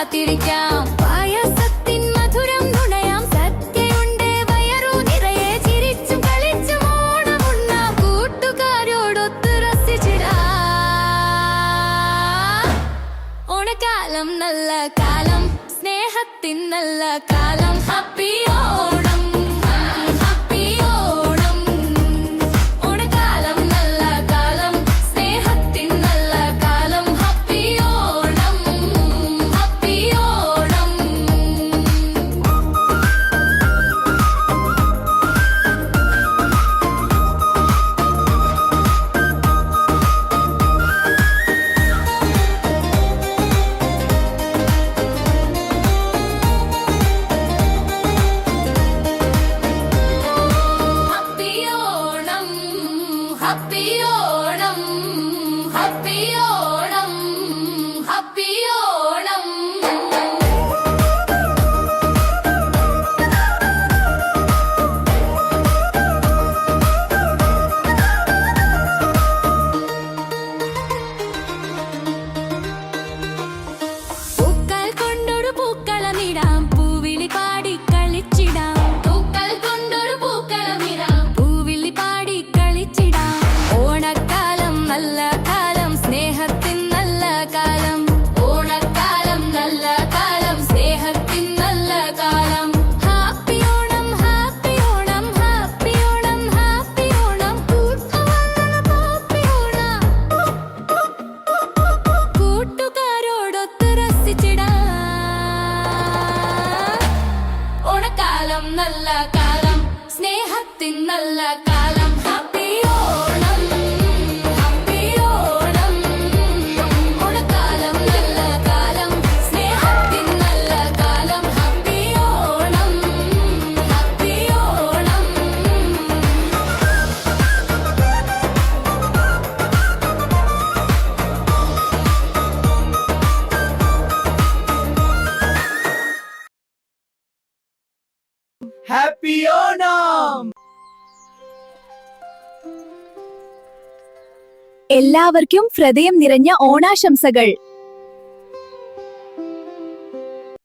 കാത്തിരിക്കാം. പായസത്തിൻ മധുരം നുണയാം, സദ്യയുണ്ട് വയറു നിറയെ, ചിരിച്ചും കളിച്ചും ഓണമുണ്ണാം, കൂട്ടുകാരോടൊത്ത് രസിച്ചിടാം. ഓണക്കാലം നല്ല കാലം, സ്നേഹത്തിൻ നല്ല കാലം. Happy Onam, happy Onam. ഓണക്കാലം നല്ല കാലം, സ്നേഹത്തിൻ നല്ല കാലം. Happy Onam, happy Onam. Happy Onam, Happy Onam, Happy Onam. പൂക്കൾ കൊണ്ടൊരു പൂക്കളമിടാം, പൂവിളി പാടി കളിച്ചിടാം. പൂക്കൾ കൊണ്ടൊരു പൂക്കളമിടാം, പൂവിളി പാടി കളിച്ചിടാം. ഓണക്കാലം നല്ല കാലം, സ്നേഹത്തിൻ നല്ല കാലം. ഓണക്കാലം നല്ല കാലം, സ്നേഹത്തിൻ നല്ല കാലം. Happy Onam, happy Onam, happy Onam, happy Onam. Happy Onam. കൂട്ടുകാരോടൊത്ത് രസിച്ചിടാം. ഓണക്കാലം നല്ല കാലം, സ്നേഹത്തിൻ നല്ല കാലം. Happy Onam, happy Onam. ഓണക്കാലം നല്ല കാലം, സ്നേഹത്തിൻ നല്ല കാലം. Happy Onam, happy Onam. Happy Onam. എല്ലാവർക്കും ഹൃദയം നിറഞ്ഞ ഓണാശംസകൾ.